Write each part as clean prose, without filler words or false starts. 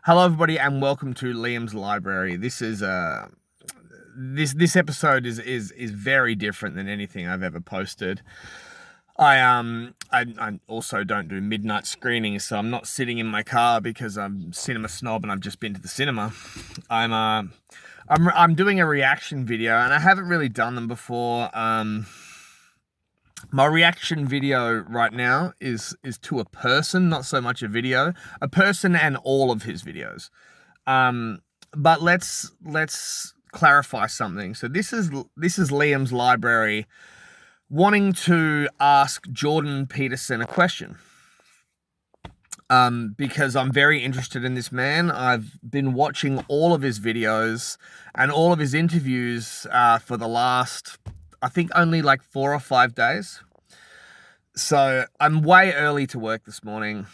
Hello, everybody, and welcome to Liam's Library. This episode is very different than anything I've ever posted. I also don't do midnight screenings, so I'm not sitting in my car because I'm cinema snob and I've just been to the cinema. I'm doing a reaction video, and I haven't really done them before. My reaction video right now is to a person, not so much a video. A person and all of his videos. But let's clarify something. So this is Liam's Library wanting to ask Jordan Peterson a question. Because I'm very interested in this man. I've been watching all of his videos and all of his interviews for the last, I think, only like 4 or 5 days. So I'm way early to work this morning.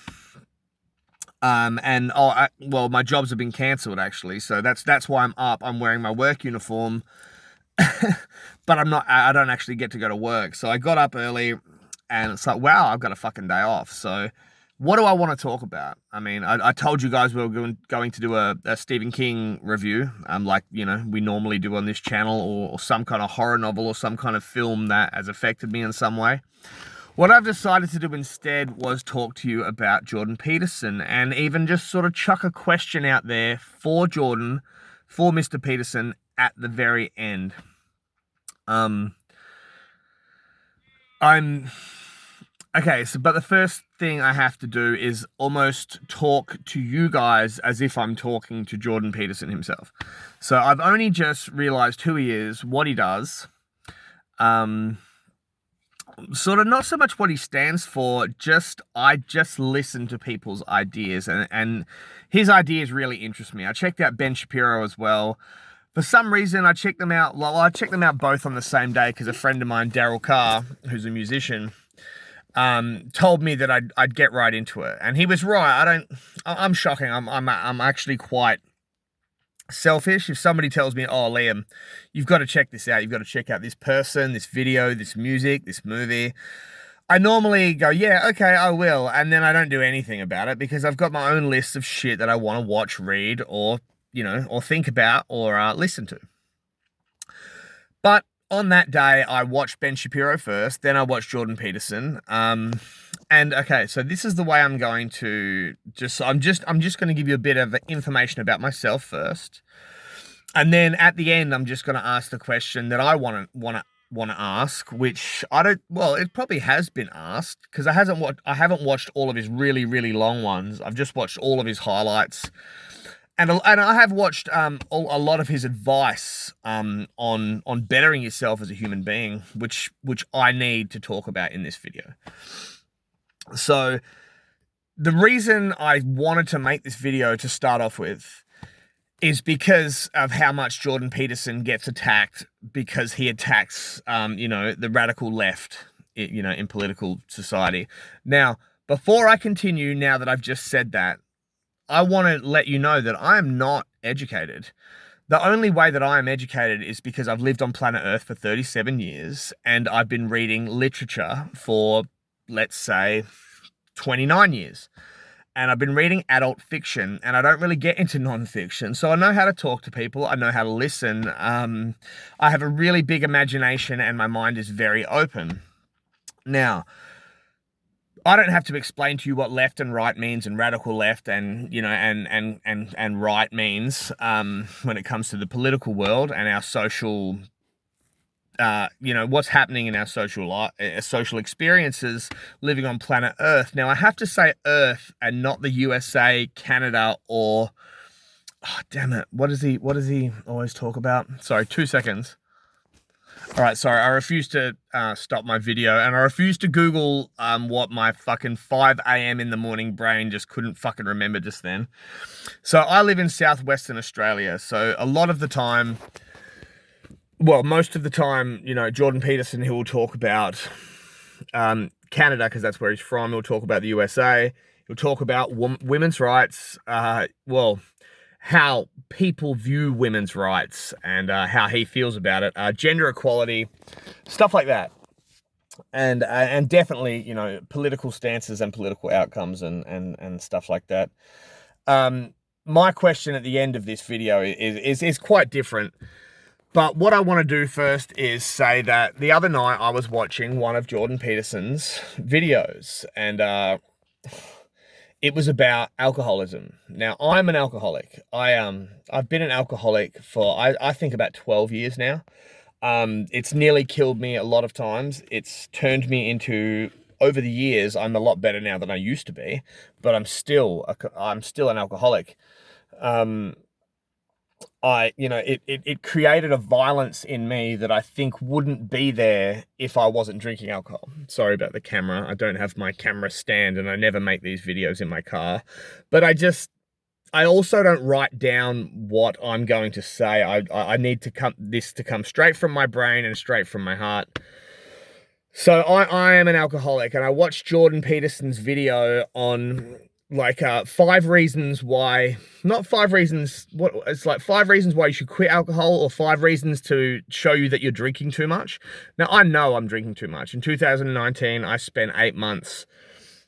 My jobs have been cancelled actually. So that's why I'm up. I'm wearing my work uniform, but I don't actually get to go to work. So I got up early and it's like, wow, I've got a fucking day off. So what do I want to talk about? I mean, I told you guys we were going to do a Stephen King review, like, we normally do on this channel, or some kind of horror novel or some kind of film that has affected me in some way. What I've decided to do instead was talk to you about Jordan Peterson, and even just sort of chuck a question out there for Jordan, for Mr. Peterson at the very end. But the first thing I have to do is almost talk to you guys as if I'm talking to Jordan Peterson himself. So I've only just realized who he is, what he does, sort of not so much what he stands for, I just listen to people's ideas, and his ideas really interest me. I checked out Ben Shapiro as well. For some reason, I checked them out. Well, I checked them out both on the same day because a friend of mine, Daryl Carr, who's a musician, told me that I'd get right into it, and he was right. I'm shocking. I'm actually quite selfish. If somebody tells me, "Oh, Liam, you've got to check this out. You've got to check out this person, this video, this music, this movie," I normally go, "Yeah, okay, I will," and then I don't do anything about it because I've got my own list of shit that I want to watch, read, or think about, or listen to. But on that day, I watched Ben Shapiro first, then I watched Jordan Peterson. And okay, so this is the way I'm going to I'm just going to give you a bit of information about myself first, and then at the end, I'm just going to ask the question that I want to ask, which it probably has been asked because I haven't watched all of his really, really long ones. I've just watched all of his highlights. And I have watched a lot of his advice on bettering yourself as a human being, which I need to talk about in this video. So the reason I wanted to make this video to start off with is because of how much Jordan Peterson gets attacked because he attacks the radical left in political society. Now, before I continue, now that I've just said that, I want to let you know that I am not educated. The only way that I am educated is because I've lived on planet Earth for 37 years and I've been reading literature for, let's say, 29 years. And I've been reading adult fiction, and I don't really get into non-fiction. So I know how to talk to people. I know how to listen. I have a really big imagination and my mind is very open. Now, I don't have to explain to you what left and right means, and radical left and right means when it comes to the political world and our social, what's happening in our social experiences living on planet Earth. Now, I have to say Earth and not the USA, Canada, or damn it, what does he always talk about? Sorry, 2 seconds. All right, sorry, I refuse to stop my video, and I refuse to Google what my fucking 5 a.m. in the morning brain just couldn't fucking remember just then. So I live in southwestern Australia, so a lot of the time, well, most of the time, Jordan Peterson, he will talk about Canada because that's where he's from. He'll talk about the USA. He'll talk about women's rights, how people view women's rights and how he feels about it, gender equality, stuff like that. And definitely, political stances and political outcomes and stuff like that. my question at the end of this video is quite different. But what I want to do first is say that the other night I was watching one of Jordan Peterson's videos, and it was about alcoholism. Now, I'm an alcoholic. I've been an alcoholic for I think about 12 years now. It's nearly killed me a lot of times. It's turned me into, over the years, I'm a lot better now than I used to be, but I'm still an alcoholic. It created a violence in me that I think wouldn't be there if I wasn't drinking alcohol. Sorry about the camera. I don't have my camera stand, and I never make these videos in my car. But I also don't write down what I'm going to say. I need this to come straight from my brain and straight from my heart. So I am an alcoholic, and I watched Jordan Peterson's video on like 5 reasons why, not 5 reasons, it's like 5 reasons why you should quit alcohol, or 5 reasons to show you that you're drinking too much. Now, I know I'm drinking too much. In 2019, I spent 8 months.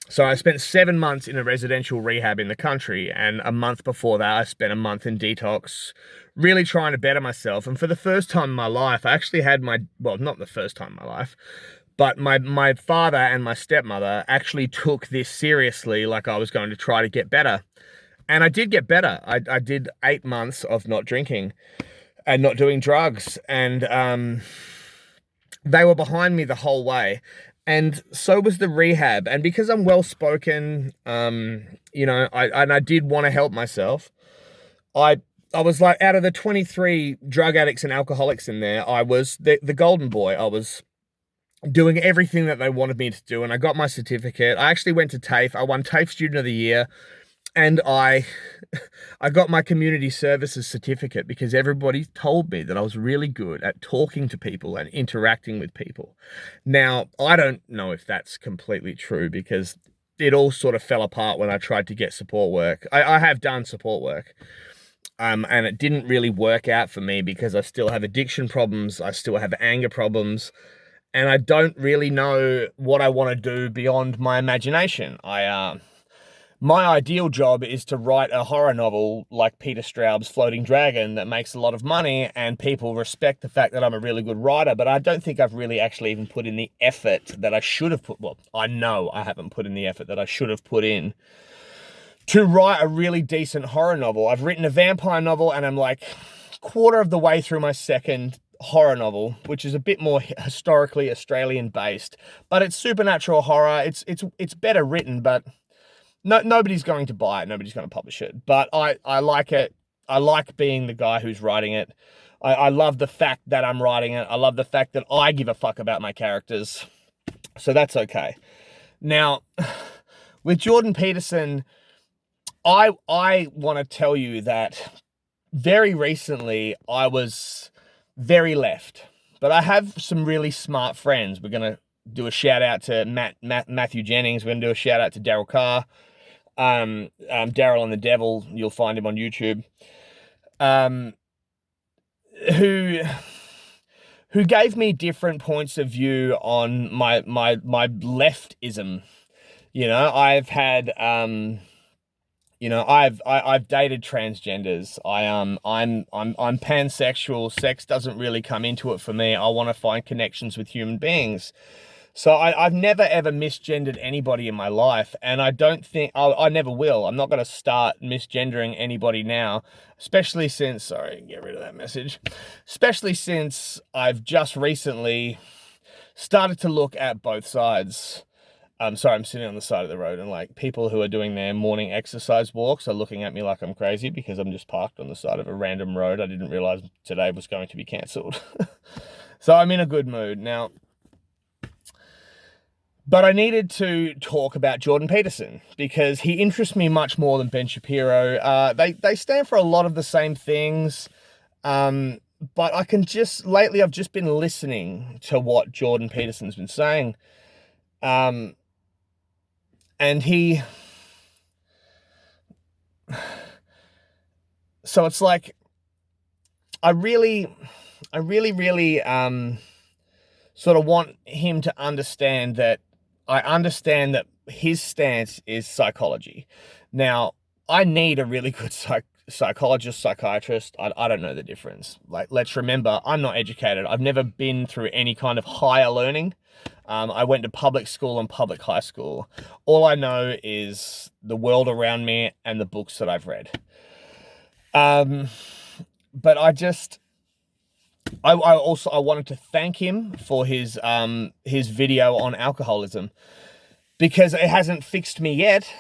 So I spent 7 months in a residential rehab in the country, and a month before that, I spent a month in detox, really trying to better myself. And for the first time in my life, I actually had well, not the first time in my life, but my father and my stepmother actually took this seriously, like I was going to try to get better. And I did get better. I did 8 months of not drinking and not doing drugs. And they were behind me the whole way. And so was the rehab. And because I'm well-spoken, I did want to help myself, I was like, out of the 23 drug addicts and alcoholics in there, I was the golden boy. I was doing everything that they wanted me to do, and I got my certificate. I actually went to TAFE. I won TAFE Student of the Year, and I got my community services certificate because everybody told me that I was really good at talking to people and interacting with people. Now, I don't know if that's completely true, because it all sort of fell apart when I tried to get support work. I have done support work, and it didn't really work out for me because I still have addiction problems. I still have anger problems. And I don't really know what I want to do beyond my imagination. My ideal job is to write a horror novel like Peter Straub's Floating Dragon that makes a lot of money, and people respect the fact that I'm a really good writer, but I don't think I've really actually even put in the effort that I should have put. Well, I know I haven't put in the effort that I should have put in to write a really decent horror novel. I've written a vampire novel, and I'm like quarter of the way through my second horror novel, which is a bit more historically Australian based, but it's supernatural horror. It's better written, but nobody's going to buy it. Nobody's going to publish it. But I like it. I like being the guy who's writing it. I love the fact that I'm writing it. I love the fact that I give a fuck about my characters. So that's okay. Now, with Jordan Peterson, I want to tell you that very recently I was very left, but I have some really smart friends. We're going to do a shout out to Matthew Jennings. We're going to do a shout out to Daryl Carr. Daryl and the Devil, you'll find him on YouTube. Who gave me different points of view on my leftism. I've had I've dated transgenders. I'm pansexual. Sex doesn't really come into it for me. I want to find connections with human beings. So I've never ever misgendered anybody in my life, and I don't think I never will. I'm not going to start misgendering anybody now, especially since, sorry, get rid of that message. Especially since I've just recently started to look at both sides. Sorry, I'm sitting on the side of the road, and like people who are doing their morning exercise walks are looking at me like I'm crazy because I'm just parked on the side of a random road. I didn't realize today was going to be cancelled. So I'm in a good mood now. But I needed to talk about Jordan Peterson because he interests me much more than Ben Shapiro. They stand for a lot of the same things. But lately I've just been listening to what Jordan Peterson's been saying. And so it's like, I really sort of want him to understand that I understand that his stance is psychology. Now, I need a really good psychologist, psychiatrist, I don't know the difference. Like, let's remember, I'm not educated. I've never been through any kind of higher learning. I went to public school and public high school. All I know is the world around me and the books that I've read. But I wanted to thank him for his video on alcoholism, because it hasn't fixed me yet.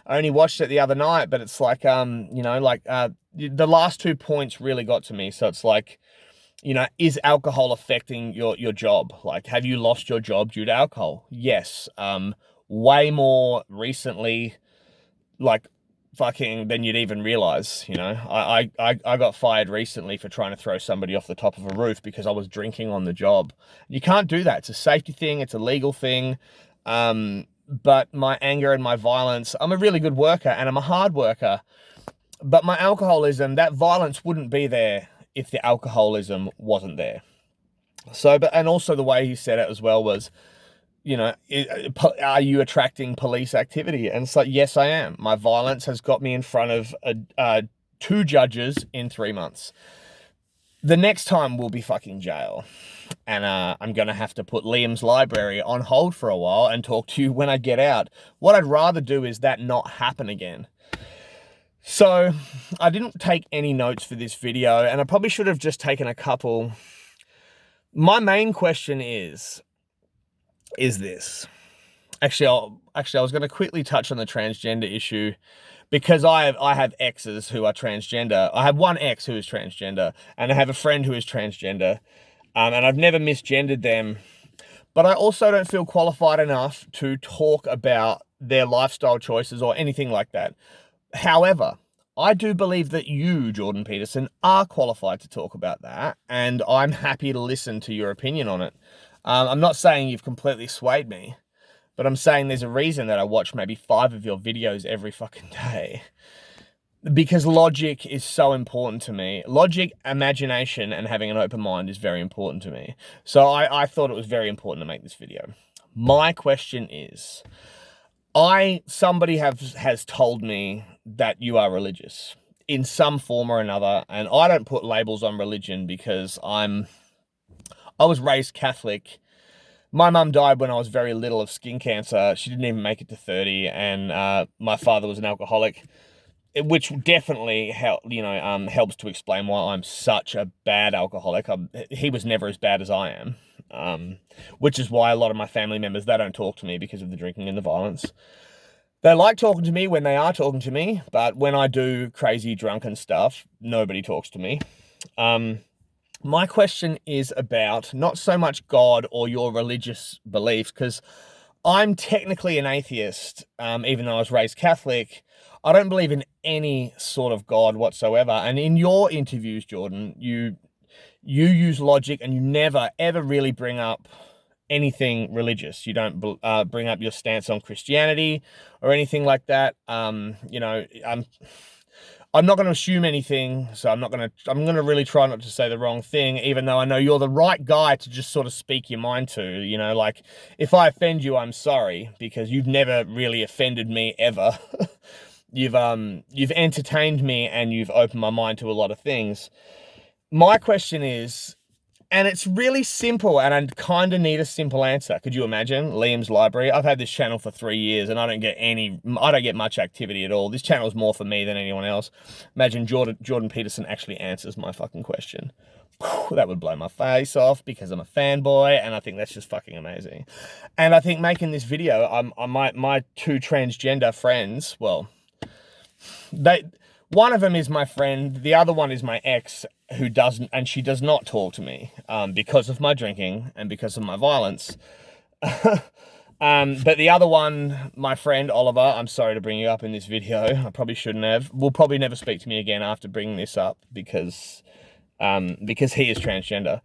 I only watched it the other night, but it's like, the last 2 points really got to me. So it's like, is alcohol affecting your job? Like, have you lost your job due to alcohol? Yes. Way more recently, like, fucking than you'd even realize. I got fired recently for trying to throw somebody off the top of a roof because I was drinking on the job. You can't do that. It's a safety thing. It's a legal thing. But my anger and my violence, I'm a really good worker and I'm a hard worker, but my alcoholism, that violence wouldn't be there if the alcoholism wasn't there. So, and also the way he said it as well was, are you attracting police activity? And it's like, yes, I am. My violence has got me in front of 2 judges in 3 months. The next time will be fucking jail. And I'm going to have to put Liam's library on hold for a while and talk to you when I get out. What I'd rather do is that not happen again. So I didn't take any notes for this video, and I probably should have just taken a couple. My main question is this. Actually, I was going to quickly touch on the transgender issue, because I have exes who are transgender. I have one ex who is transgender, and I have a friend who is transgender, and I've never misgendered them. But I also don't feel qualified enough to talk about their lifestyle choices or anything like that. However, I do believe that you, Jordan Peterson, are qualified to talk about that, and I'm happy to listen to your opinion on it. I'm not saying you've completely swayed me, but I'm saying there's a reason that I watch maybe 5 of your videos every fucking day. Because logic is so important to me. Logic, imagination, and having an open mind is very important to me. So I thought it was very important to make this video. My question is, somebody has told me that you are religious in some form or another, and I don't put labels on religion because I was raised Catholic. My mum died when I was very little of skin cancer. She didn't even make it to 30, and my father was an alcoholic, which definitely helps to explain why I'm such a bad alcoholic. He was never as bad as I am, which is why a lot of my family members, they don't talk to me because of the drinking and the violence. They like talking to me when they are talking to me, but when I do crazy drunken stuff, nobody talks to me. My question is about not so much God or your religious beliefs, because I'm technically an atheist, even though I was raised Catholic. I don't believe in any sort of God whatsoever. And in your interviews, Jordan, you use logic, and you never, ever really bring up anything religious. You don't bring up your stance on Christianity or anything like that. I'm not going to assume anything, so I'm going to really try not to say the wrong thing, even though I know you're the right guy to just sort of speak your mind to. Like, if I offend you, I'm sorry, because you've never really offended me ever. You've entertained me, and you've opened my mind to a lot of things. My question is, and it's really simple, and I kind of need a simple answer. Could you imagine Liam's library? I've had this channel for 3 years, and I don't get much activity at all. This channel is more for me than anyone else. Imagine Jordan Peterson actually answers my fucking question. That would blow my face off, because I'm a fanboy, and I think that's just fucking amazing. And I think making this video, my 2 transgender friends, well, one of them is my friend, the other one is my ex, who doesn't, and she does not talk to me, because of my drinking and because of my violence. But the other one, my friend Oliver, I'm sorry to bring you up in this video. I probably shouldn't have. Will probably never speak to me again after bringing this up, because he is transgender.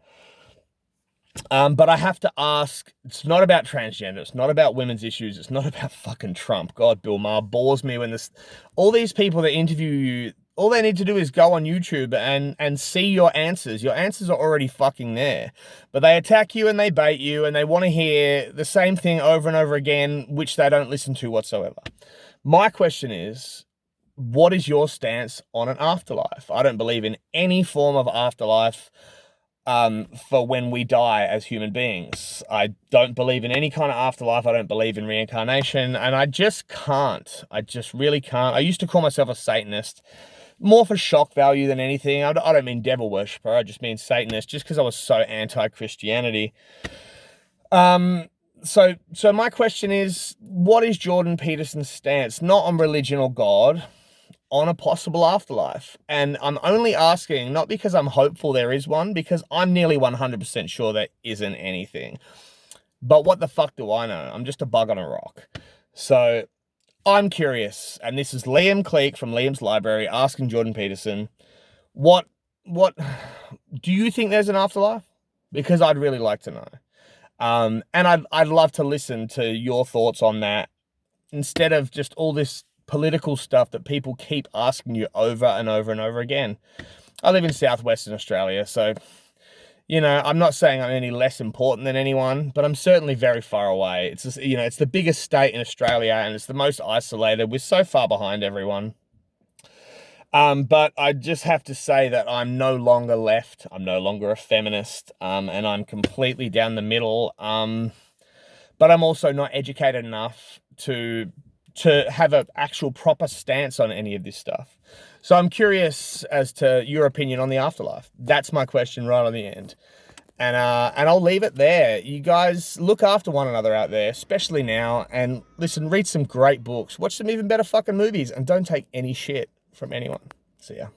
But I have to ask, it's not about transgender, it's not about women's issues, it's not about fucking Trump. God, Bill Maher bores me when all these people that interview you, all they need to do is go on YouTube and see your answers. Your answers are already fucking there. But they attack you and they bait you, and they want to hear the same thing over and over again, which they don't listen to whatsoever. My question is, what is your stance on an afterlife? I don't believe in any form of afterlife for when we die as human beings. I don't believe in any kind of afterlife. I don't believe in reincarnation, and I just can't. I just really can't. I used to call myself a Satanist, more for shock value than anything. I don't mean devil worshiper. I just mean Satanist, just because I was so anti-Christianity. So my question is, what is Jordan Peterson's stance, not on religion or God, on a possible afterlife? And I'm only asking, not because I'm hopeful there is one, because I'm nearly 100% sure there isn't anything. But what the fuck do I know? I'm just a bug on a rock. So I'm curious, and this is Liam Cleek from Liam's Library asking Jordan Peterson, what do you think there's an afterlife? Because I'd really like to know. And I'd love to listen to your thoughts on that, instead of just all this political stuff that people keep asking you over and over and over again. I live in southwestern Australia, so, I'm not saying I'm any less important than anyone, but I'm certainly very far away. It's just, it's the biggest state in Australia, and it's the most isolated. We're so far behind everyone. But I just have to say that I'm no longer left. I'm no longer a feminist, and I'm completely down the middle. But I'm also not educated enough to have an actual proper stance on any of this stuff. So I'm curious as to your opinion on the afterlife. That's my question right on the end. And I'll leave it there. You guys look after one another out there, especially now. And listen, read some great books. Watch some even better fucking movies. And don't take any shit from anyone. See ya.